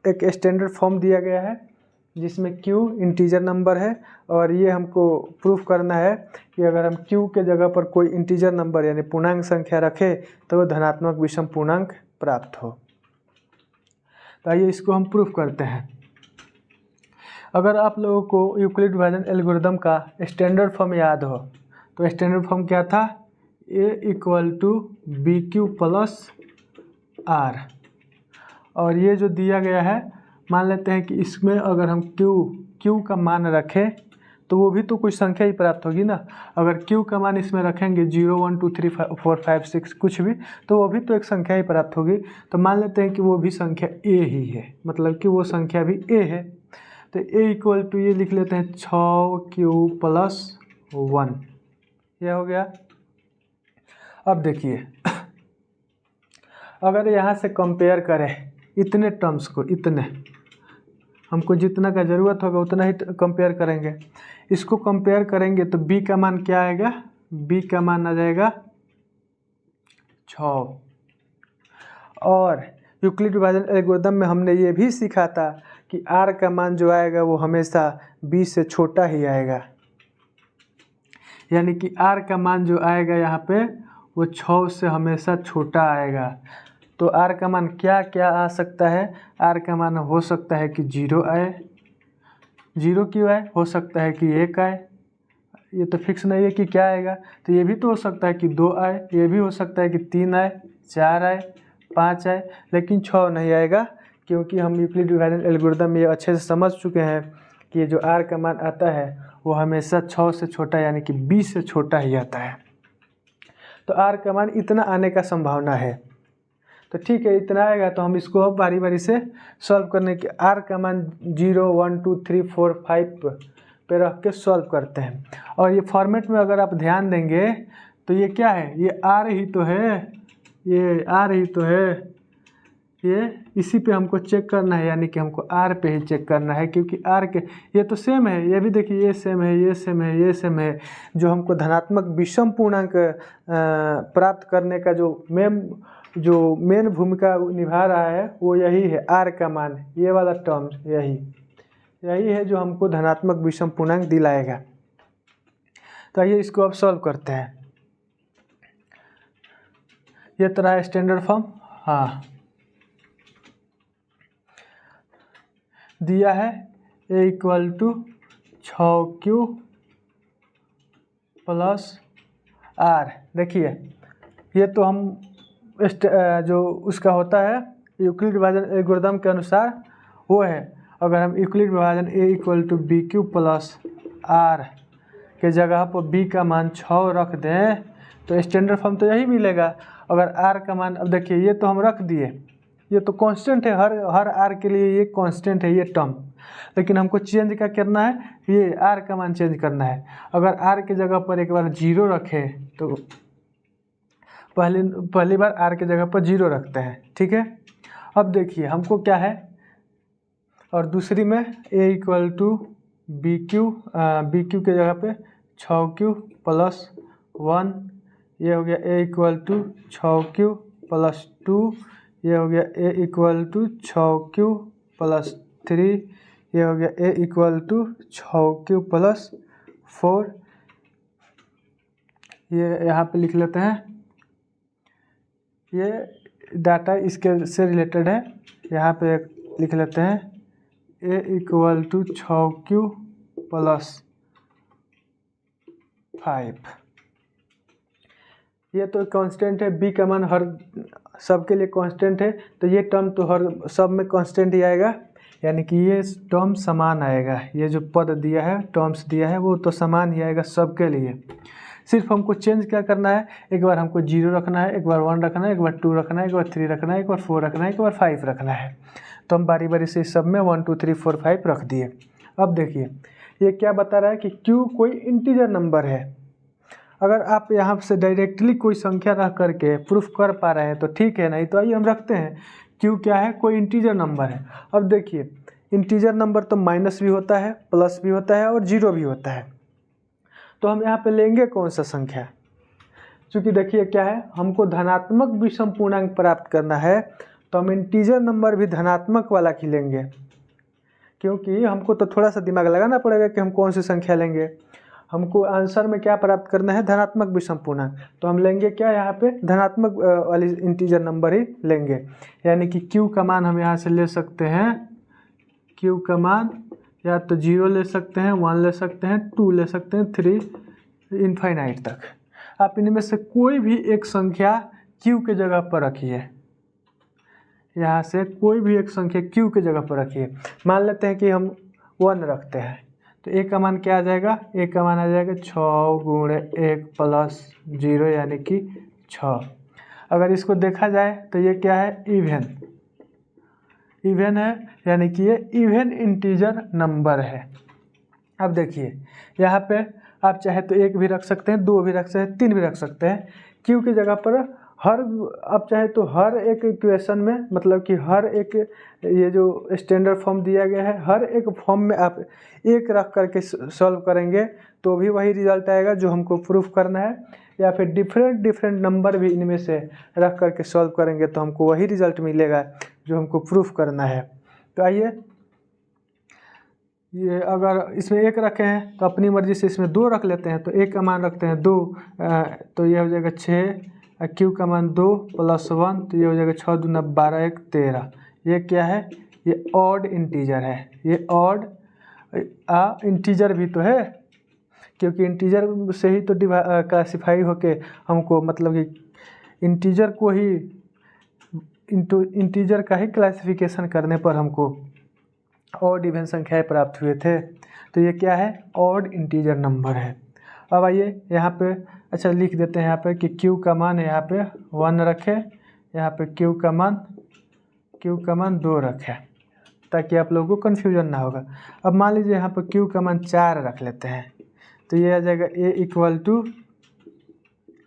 एक स्टैंडर्ड फॉर्म दिया गया है जिसमें q इंटीजर नंबर है, और ये हमको प्रूफ करना है कि अगर हम q के जगह पर कोई इंटीजर नंबर यानी पूर्णांक संख्या रखें तो वो धनात्मक विषम पूर्णांक प्राप्त हो। तो आइए इसको हम प्रूफ करते हैं। अगर आप लोगों को यूक्लिड विभाजन एल्गोरिथम का स्टैंडर्ड फॉर्म याद हो तो स्टैंडर्ड फॉर्म क्या था, a equal to B q plus r, और ये जो दिया गया है मान लेते हैं कि इसमें अगर हम q का मान रखें तो वो भी तो कुछ संख्या ही प्राप्त होगी ना। अगर q का मान इसमें रखेंगे 0 1 2 3 4 5 6 कुछ भी, तो वो भी तो एक संख्या ही प्राप्त होगी। तो मान लेते हैं कि वो भी संख्या a ही है, मतलब कि वो संख्या भी a है। तो a इक्वल टू ये लिख लेते हैं 6q+1, यह हो गया। अब देखिए अगर यहाँ से कंपेयर करें इतने टर्म्स को, इतने हमको जितना का ज़रूरत होगा उतना ही कंपेयर करेंगे। इसको कंपेयर करेंगे तो b का मान क्या आएगा, b का मान आ जाएगा 6। और यूक्लिड विभाजन एल्गोरिथम में हमने ये भी सीखा था कि r का मान जो आएगा वो हमेशा b से छोटा ही आएगा, यानी कि r का मान जो आएगा यहाँ पे वो 6 से हमेशा छोटा आएगा। तो r का मान क्या क्या आ सकता है, r का मान हो सकता है कि 0 आए, 0 क्यों आए, हो सकता है कि 1 आए, ये तो फिक्स नहीं है कि क्या आएगा। तो ये भी तो हो सकता है कि 2 आए, ये भी हो सकता है कि 3 आए, 4 आए, 5 आए, लेकिन 6 नहीं आएगा, क्योंकि हम यूक्लिड विभाजन एल्गोरिथम में ये अच्छे से समझ चुके हैं कि ये जो r का मान आता है वो हमेशा 6 से छोटा यानी कि 20 से छोटा ही आता है। तो r का मान इतना आने का संभावना है। तो ठीक है, इतना आएगा तो हम इसको अब बारी बारी से सॉल्व करने के r का मान 0 1 2 3 4 5 पे रख के सॉल्व करते हैं। और ये फॉर्मेट में अगर आप ध्यान देंगे तो ये क्या है, ये r ही तो है, ये r ही तो है। ये इसी पे हमको चेक करना है, यानी कि हमको आर पे ही चेक करना है, क्योंकि आर के ये तो सेम है, ये भी देखिए ये सेम है, ये सेम है, ये सेम है। जो हमको धनात्मक विषम पूर्णांक प्राप्त करने का जो मेन भूमिका निभा रहा है वो यही है, आर का मान, ये वाला टर्म यही है जो हमको धनात्मक विषम पूर्णांक दिलाएगा। तो आइए इसको अब सॉल्व करते हैं। ये तरह है स्टैंडर्ड फॉर्म। हाँ, दिया है a equal to 6q plus r। देखिए ये तो हम जो उसका होता है यूक्लिड विभाजन एल्गोरिथम के अनुसार वो है। अगर हम यूक्लिड विभाजन a equal to B q plus r के जगह पर b का मान 6 रख दें तो स्टैंडर्ड फॉर्म तो यही मिलेगा। अगर r का मान, अब देखिए ये तो हम रख दिए, ये तो कांस्टेंट है, हर आर के लिए ये कांस्टेंट है ये टर्म, लेकिन हमको चेंज क्या करना है, ये आर का मान चेंज करना है। अगर आर के जगह पर एक बार 0 रखें तो पहली बार आर के जगह पर 0 रखते हैं, ठीक है। अब देखिए हमको क्या है, और दूसरी में a equal to B Q के जगह पे 6q प्लस 1, ये हो गया a equal to 6q plus 2, ये हो गया a equal to 6q plus 3, ये हो गया a equal to 6q plus 4। ये यहाँ पे लिख लेते हैं, ये डाटा इसके से रिलेटेड है, यहाँ पे लिख लेते हैं a equal to 6q plus 5। ये तो कांस्टेंट है, b का मान हर सब के लिए कांस्टेंट है, तो ये टर्म तो हर सब में कांस्टेंट ही आएगा, यानी कि ये टर्म समान आएगा। ये जो पद दिया है, टर्म्स दिया है, वो तो समान ही आएगा सबके लिए। सिर्फ हमको चेंज क्या करना है, एक बार हमको 0 रखना है, एक बार 1 रखना है, एक बार 2 रखना है, एक बार 3 रखना है, एक बार 4 रखना है, एक बार 5 रखना है। तो हम बारी बारी से सब में 1 2 3 4 5 रख दिए। अब देखिए ये क्या बता रहा है कि q कोई इंटीजर नंबर है। अगर आप यहाँ से डायरेक्टली कोई संख्या रख करके प्रूफ कर पा रहे हैं तो ठीक है, नहीं तो आइए हम रखते हैं q क्या है, कोई इंटीजर नंबर है। अब देखिए इंटीजर नंबर तो माइनस भी होता है, प्लस भी होता है और 0 भी होता है। तो हम यहाँ पे लेंगे कौन सा संख्या, क्योंकि देखिए क्या है, हमको धनात्मक विषम पूर्णांक प्राप्त करना है, तो हम इंटीजर नंबर भी धनात्मक वाला ही लेंगे, क्योंकि हमको तो थोड़ा सा दिमाग लगाना पड़ेगा कि हम कौन सी संख्या लेंगे। हमको आंसर में क्या प्राप्त करना है, धनात्मक विषम पूर्णांक, तो हम लेंगे क्या, यहाँ पे धनात्मक वाली इंटीजर नंबर ही लेंगे। यानी कि q का मान हम यहाँ से ले सकते हैं, q का मान या तो 0 ले सकते हैं, 1 ले सकते हैं, 2 ले सकते हैं, 3 इनफाइनाइट तक। आप इनमें से कोई भी एक संख्या q के जगह पर रखिए, यहाँ से कोई भी एक संख्या q के जगह पर रखिए। मान लेते हैं कि हम 1 रखते हैं, तो a का मान क्या आ जाएगा, a का मान आ जाएगा 6 गुणे 1 प्लस 0 यानी कि 6। अगर इसको देखा जाए तो ये क्या है, इवन है, यानी कि ये इवन इंटीजर नंबर है। अब देखिए यहाँ पे आप चाहे तो 1 भी रख सकते हैं, 2 भी रख सकते हैं, 3 भी रख सकते हैं। q की जगह पर आप चाहे तो हर एक इक्वेशन में, मतलब कि हर एक ये जो स्टैंडर्ड फॉर्म दिया गया है, हर एक फॉर्म में आप 1 रख करके सॉल्व करेंगे तो भी वही रिजल्ट आएगा जो हमको प्रूफ करना है, या फिर डिफरेंट नंबर भी इनमें से रख करके सॉल्व करेंगे तो हमको वही रिजल्ट मिलेगा जो हमको प्रूफ करना है। तो आइए, ये अगर इसमें 1 रखे हैं तो अपनी मर्ज़ी से इसमें 2 रख लेते हैं, तो 1 का मान रखते हैं 2, तो ये हो जाएगा 6, q का मान 2 प्लस 1, तो ये हो जाएगा 6 दूना 12 1 13। ये क्या है, ये ऑड इंटीजर है, ये ऑड इंटीजर भी तो है, क्योंकि इंटीजर से ही तो क्लासीफाई होके हमको, मतलब कि इंटीजर को ही इंटीजर का ही क्लासिफिकेशन करने पर हमको ऑड इवन संख्याएँ प्राप्त हुए थे। तो ये क्या है, ऑड इंटीजर नंबर है। अब आइए यहाँ पे, अच्छा लिख देते हैं यहाँ पे कि q का मान यहाँ पे 1 रखे, यहाँ पे q का मान 2 रखे, ताकि आप लोगों को कन्फ्यूजन ना होगा। अब मान लीजिए यहाँ पे q का मान 4 रख लेते हैं, तो ये आ जाएगा a इक्वल टू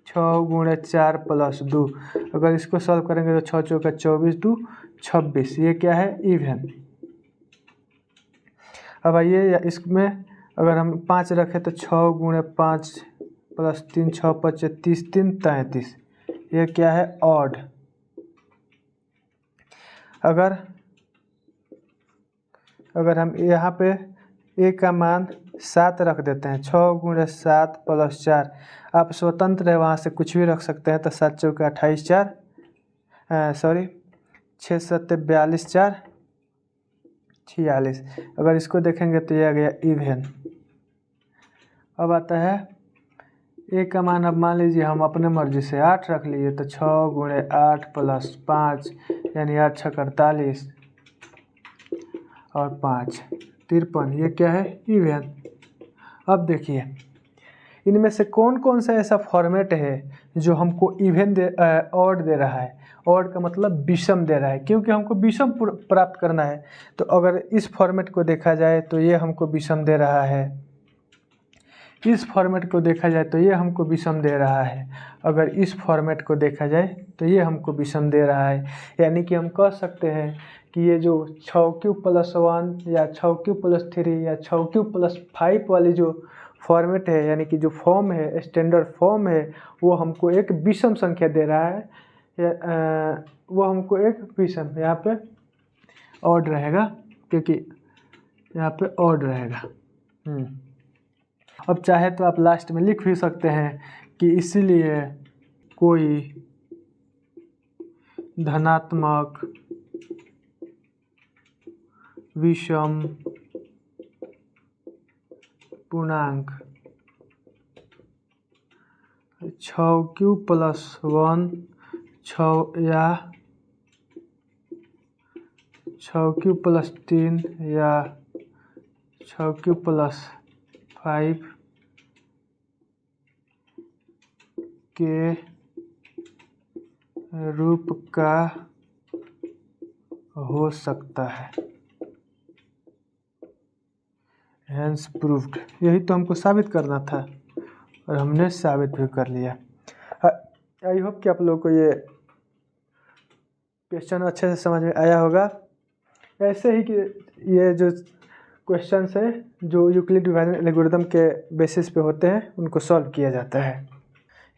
6 गुणे 4 प्लस 2। अगर इसको सॉल्व करेंगे तो 6 चौका 24, 2 26। ये क्या है? इवन। अब आइए इसमें अगर हम 5 रखें तो 6 गुणे 5 प्लस 3, 6 5 30, 3 33। ये क्या है? ऑड। अगर हम यहाँ पे ए का मान 7 रख देते हैं, 6 गुणे 7 प्लस 4, आप स्वतंत्र है वहाँ से कुछ भी रख सकते हैं। तो 7 चौका 28, 6 7 42, 4 46। अगर इसको देखेंगे तो यह आ गया इवन। अब आता है ए का मान। अब मान लीजिए हम अपने मर्जी से 8 रख लीजिए तो 6 गुणे 8 प्लस 5 यानी 8 छः 48 और 5 53। ये क्या है? इवन। अब देखिए इनमें से कौन कौन सा ऐसा फॉर्मेट है जो हमको इवन ऑड दे रहा है। ऑड का मतलब विषम दे रहा है, क्योंकि हमको विषम प्राप्त करना है। तो अगर इस फॉर्मेट को देखा जाए तो ये हमको विषम दे रहा है, इस फॉर्मेट को देखा जाए तो ये हमको विषम दे रहा है, अगर इस फॉर्मेट को देखा जाए तो ये हमको विषम दे रहा है। यानी कि हम कह सकते हैं कि ये जो 6q+1 या 6q+3 या 6q+5 वाली जो फॉर्मेट है, यानी कि जो फॉर्म है, स्टैंडर्ड फॉर्म है, वो हमको एक विषम संख्या दे रहा है। वो हमको एक विषम, यहाँ पे ऑड रहेगा, क्योंकि यहाँ पे ऑड रहेगा। अब चाहे तो आप लास्ट में लिख भी सकते हैं कि इसीलिए कोई धनात्मक विषम पूर्णांक 6q+1 या 6q+3 या 6q+5 के रूप का हो सकता है। Hence proved. यही तो हमको साबित करना था और हमने साबित भी कर लिया। आई होप कि आप लोगों को ये क्वेश्चन अच्छे से समझ में आया होगा। ऐसे ही कि ये जो क्वेश्चंस है जो यूक्लिड डिवीजन एल्गोरिथम के बेसिस पे होते हैं, उनको सॉल्व किया जाता है।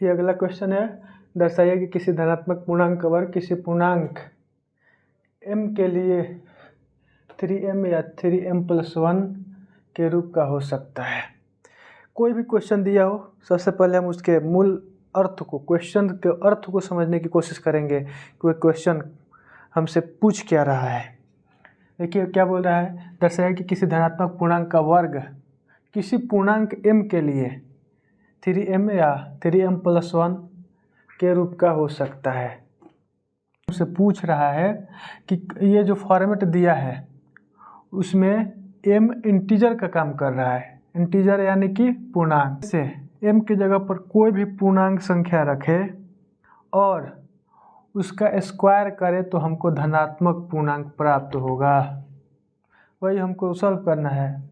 ये अगला क्वेश्चन है, दर्शाइए कि किसी धनात्मक पूर्णांक का वर्ग किसी पूर्णांक m के लिए 3m या 3m+1 के रूप का हो सकता है। कोई भी क्वेश्चन दिया हो, सबसे पहले हम उसके मूल अर्थ को, क्वेश्चन के अर्थ को समझने की कोशिश करेंगे कि वह क्वेश्चन हमसे पूछ क्या रहा है। देखिए क्या बोल रहा है, दर्शाइए कि किसी धनात्मक पूर्णांक का वर्ग किसी पूर्णांक m के लिए 3m या 3m+1 के रूप का हो सकता है। हमसे पूछ रहा है कि ये जो फॉर्मेट दिया है उसमें m इंटीजर का काम कर रहा है। इंटीजर यानी कि पूर्णांक। से m की जगह पर कोई भी पूर्णांक संख्या रखे और उसका स्क्वायर करे तो हमको धनात्मक पूर्णांक प्राप्त होगा। वही हमको सॉल्व करना है।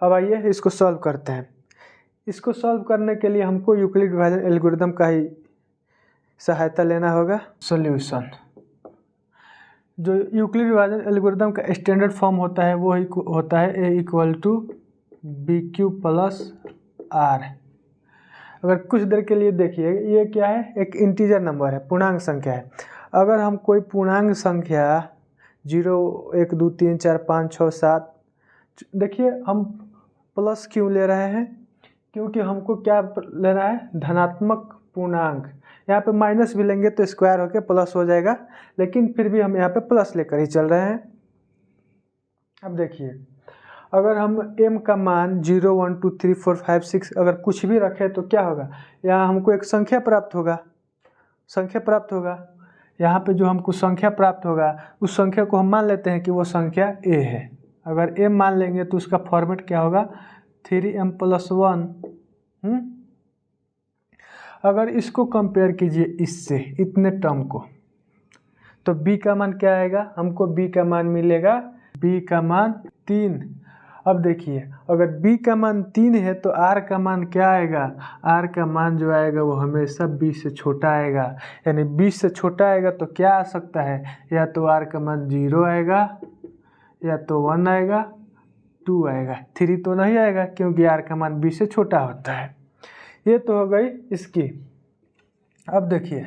अब आइए इसको सॉल्व करते हैं। इसको सॉल्व करने के लिए हमको यूक्लिड डिवीजन एल्गोरिथम का ही सहायता लेना होगा। सॉल्यूशन। जो यूक्लिड डिवीजन एल्गोरिथम का स्टैंडर्ड फॉर्म होता है वो ही होता है a = bq+r। अगर कुछ देर के लिए देखिए, ये क्या है, एक इंटीजर नंबर है, पूर्णांक संख्या है। अगर हम कोई पूर्णांक संख्या 0 1 2 3 4 5 6 7, देखिए हम प्लस क्यों ले रहे हैं, क्योंकि हमको क्या लेना है, धनात्मक पूर्णांक। यहाँ पे माइनस भी लेंगे तो स्क्वायर होके प्लस हो जाएगा, लेकिन फिर भी हम यहाँ पे प्लस लेकर ही चल रहे हैं। अब देखिए अगर हम m का मान 0 1 2 3 4 5 6 अगर कुछ भी रखें तो क्या होगा, यहाँ हमको एक संख्या प्राप्त होगा। यहाँ पे जो हमको संख्या प्राप्त होगा उस संख्या को हम मान लेते हैं कि वो संख्या a है। अगर m मान लेंगे तो उसका फॉर्मेट क्या होगा, 3m+1। अगर इसको कंपेयर कीजिए इससे, इतने टर्म को, तो b का मान क्या आएगा, हमको b का मान मिलेगा, b का मान 3। अब देखिए अगर b का मान 3 है तो r का मान क्या आएगा, r का मान जो आएगा वो हमेशा b से छोटा आएगा, यानी 20 से छोटा आएगा तो क्या आ सकता है, या तो r का मान 0 आएगा, या तो 1 आएगा, 2 आएगा, 3 तो नहीं आएगा क्योंकि r का मान 20 से छोटा होता है। ये तो हो गई इसकी। अब देखिए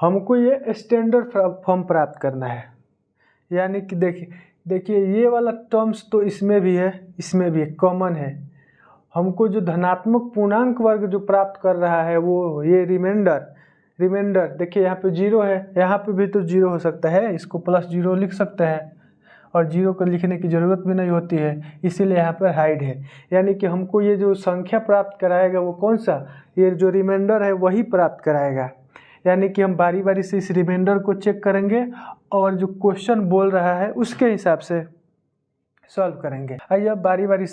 हमको ये स्टैंडर्ड फॉर्म प्राप्त करना है, यानी कि देखिए ये वाला टर्म्स तो इसमें भी है, इसमें भी कॉमन है। हमको जो धनात्मक पूर्णांक वर्ग जो प्राप्त कर रहा है वो ये रिमाइंडर देखिए यहाँ पे 0 है, यहाँ पे भी तो 0 हो सकता है, इसको +0 लिख सकते हैं और 0 को लिखने की ज़रूरत भी नहीं होती है, इसीलिए यहाँ पर हाइड है। यानी कि हमको ये जो संख्या प्राप्त कराएगा वो कौन सा, ये जो रिमाइंडर है वही प्राप्त कराएगा। यानी कि हम बारी बारी से इस रिमाइंडर को चेक करेंगे और जो क्वेश्चन बोल रहा है उसके हिसाब से सॉल्व करेंगे। आइए अब बारी बारी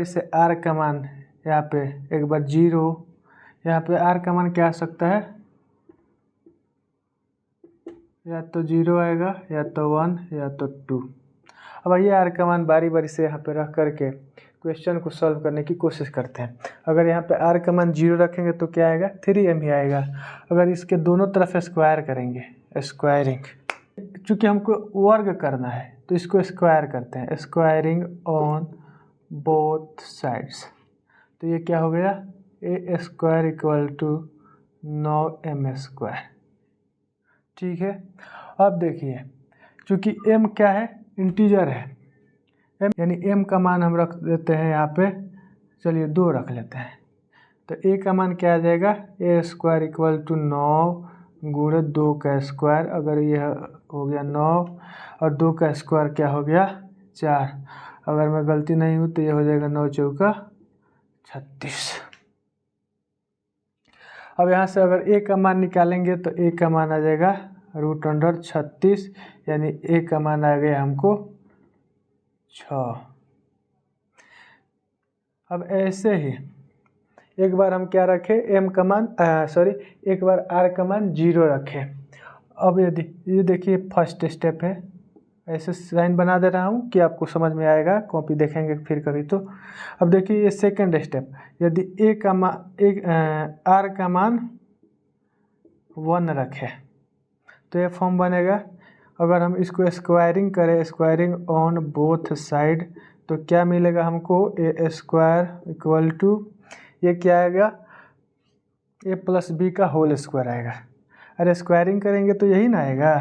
से r का मान यहाँ पे एक बार 0, यहाँ पे r का मान क्या आ सकता है, या तो 0 आएगा, या तो 1, या तो 2। अब आइए r का मान बारी बारी से यहाँ पे रख करके क्वेश्चन को सॉल्व करने की कोशिश करते हैं। अगर यहाँ पे r का मान 0 रखेंगे तो क्या आएगा, 3m ही आएगा। अगर इसके दोनों तरफ स्क्वायर करेंगे, स्क्वायरिंग, चूँकि हमको वर्ग करना है तो इसको स्क्वायर करते हैं, स्क्वायरिंग ऑन बोथ साइड्स, तो ये क्या हो गया, a² = 9m²। ठीक है। अब देखिए चूँकि m क्या है, इंटीजर है, m यानी m का मान हम रख देते हैं यहाँ पे, चलिए 2 रख लेते हैं, तो a का मान क्या आ जाएगा, a² = 9 गुणे 2 का स्क्वायर, अगर यह हो गया 9 और 2 का स्क्वायर क्या हो गया 4, अगर मैं गलती नहीं हूँ तो ये हो जाएगा 9 चौका 36। अब यहाँ से अगर a का मान निकालेंगे तो a का मान आ जाएगा √36, यानी a का मान आ गया हमको 6। अब ऐसे ही एक बार हम क्या रखें, m का मान एक बार r का मान 0 रखें। अब ये देखिए फर्स्ट स्टेप है, ऐसे साइन बना दे रहा हूँ कि आपको समझ में आएगा, कॉपी देखेंगे फिर कभी तो। अब देखिए ये सेकंड स्टेप, यदि r का मान 1 रखें तो ये फॉर्म बनेगा। अगर हम इसको स्क्वायरिंग करें, स्क्वायरिंग ऑन बोथ साइड, तो क्या मिलेगा हमको, a² = ये क्या आएगा, a + b का होल स्क्वायर आएगा। अरे स्क्वायरिंग करेंगे तो यही ना आएगा,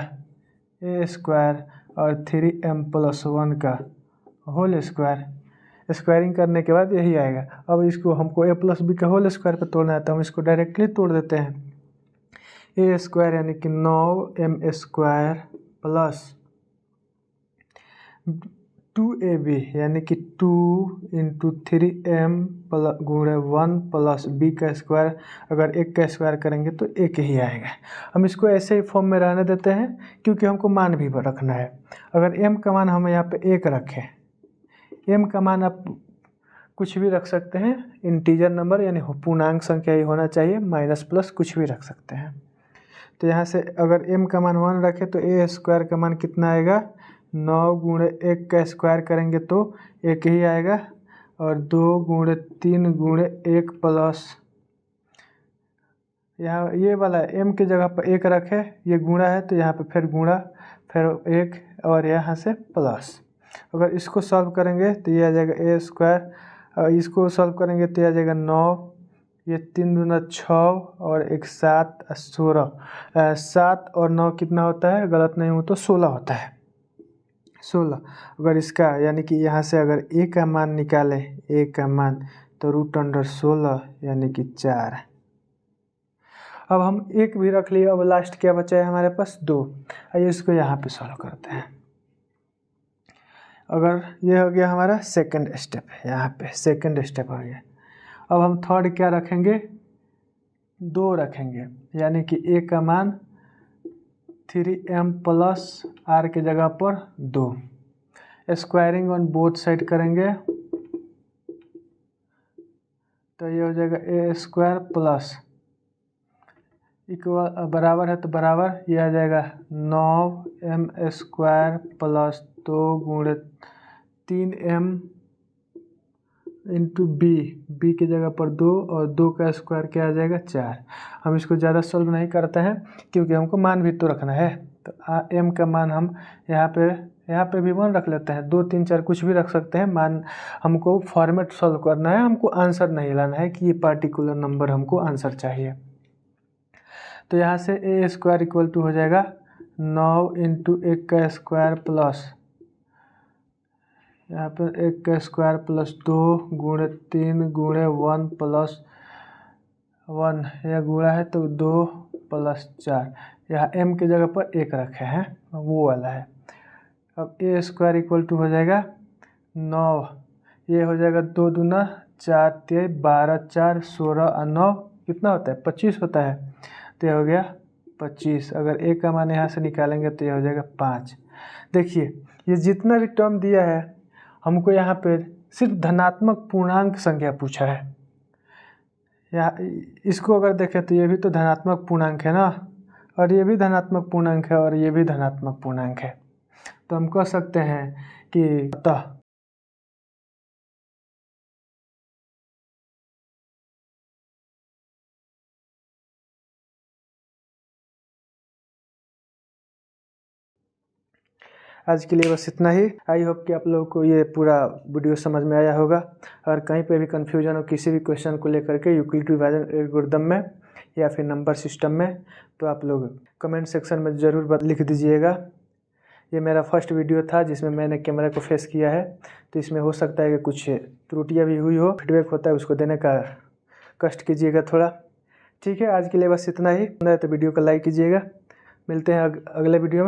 a² और 3m + 1 का होल स्क्वायर, स्क्वायरिंग करने के बाद यही आएगा। अब इसको हमको a + b का होल स्क्वायर पे तोड़ना है तो हम इसको डायरेक्टली तोड़ देते हैं, a² यानी कि 9m² + 2ab यानी कि 2 × 3m गुणे 1 + b का स्क्वायर, अगर 1 का स्क्वायर करेंगे तो 1 ही आएगा। हम इसको ऐसे ही फॉर्म में रहने देते हैं क्योंकि हमको मान भी रखना है। अगर m का मान हम यहाँ पे 1 रखें, m का मान आप कुछ भी रख सकते हैं, इंटीजर नंबर यानी पूर्णांक संख्या ही होना चाहिए, माइनस प्लस कुछ भी रख सकते हैं। तो यहाँ से अगर m का मान 1 रखें तो a² का मान कितना आएगा, 9 गुणे 1 का स्क्वायर करेंगे तो 1 ही आएगा, और 2 गुणे 3 गुणे 1 प्लस, यहाँ ये वाला m की जगह पर 1 रखे, ये गुणा है तो यहाँ पे फिर गुणा, फिर 1 और यहाँ से प्लस। अगर इसको सॉल्व करेंगे तो ये आ जाएगा a², और इसको सॉल्व करेंगे तो ये आ जाएगा 9, ये 3 दूना 6 और 1 7 16, 7 और 9 कितना होता है, गलत नहीं हो तो 16 होता है, 16। अगर इसका यानी कि यहाँ से अगर a का मान निकालें, a का मान तो √16 यानी कि 4। अब हम 1 भी रख लिए, अब लास्ट क्या बचा है हमारे पास 2। आइए इसको यहाँ पे सॉल्व करते हैं। अगर ये हो गया हमारा सेकंड स्टेप, यहाँ पे सेकंड स्टेप हो गया। अब हम थर्ड क्या रखेंगे, 2 रखेंगे, यानी कि a का मान 3m + r के जगह पर 2, स्क्वायरिंग ऑन बोथ साइड करेंगे तो ये हो जाएगा a² प्लस इक्वल बराबर है तो बराबर, ये आ जाएगा 9m² + 2 गुणे 3m इंटू बी की जगह पर 2 और 2 का स्क्वायर क्या आ जाएगा 4। हम इसको ज़्यादा सॉल्व नहीं करते हैं क्योंकि हमको मान भी तो रखना है। तो m का मान हम यहाँ पे भी 1 रख लेते हैं, 2 3 4 कुछ भी रख सकते हैं। मान हमको फॉर्मेट सॉल्व करना है, हमको आंसर नहीं लाना है कि ये पार्टिकुलर नंबर हमको आंसर चाहिए। तो यहाँ से ए स्क्वायर इक्वल टू हो जाएगा 9 इंटू 1 का स्क्वायर प्लस यहाँ पर 1 का स्क्वायर प्लस 2 गुणे 3 गुणे 1 प्लस 1, यह गुणा है तो 2 प्लस 4। यहाँ m की जगह पर 1 रखे हैं, वो वाला है। अब ए स्क्वायर इक्वल टू हो जाएगा 9, ये हो जाएगा 2 दूना 4 3 12 4 16 और 9 कितना होता है 25 होता है। तो यह हो गया 25। अगर ए का मान यहाँ से निकालेंगे तो यह हो जाएगा 5। देखिए ये जितना भी टर्म दिया है हमको यहाँ पे सिर्फ धनात्मक पूर्णांक संख्या पूछा है। या इसको अगर देखें तो ये भी तो धनात्मक पूर्णांक है ना, और ये भी धनात्मक पूर्णांक है और ये भी धनात्मक पूर्णांक है। तो हम कह सकते हैं कि अतः आज के लिए बस इतना ही। आई होप कि आप लोगों को ये पूरा वीडियो समझ में आया होगा। अगर कहीं पे भी कन्फ्यूजन हो किसी भी क्वेश्चन को लेकर के यूक्लिड डिवीजन एल्गोरिथम में या फिर नंबर सिस्टम में, तो आप लोग कमेंट सेक्शन में ज़रूर लिख दीजिएगा। ये मेरा फर्स्ट वीडियो था जिसमें मैंने कैमरा को फेस किया है, तो इसमें हो सकता है कि कुछ त्रुटियाँ भी हुई हो। फीडबैक होता है उसको देने का कष्ट कीजिएगा थोड़ा। ठीक है, आज के लिए बस इतना ही। तो वीडियो को लाइक कीजिएगा। मिलते हैं अगले वीडियो में।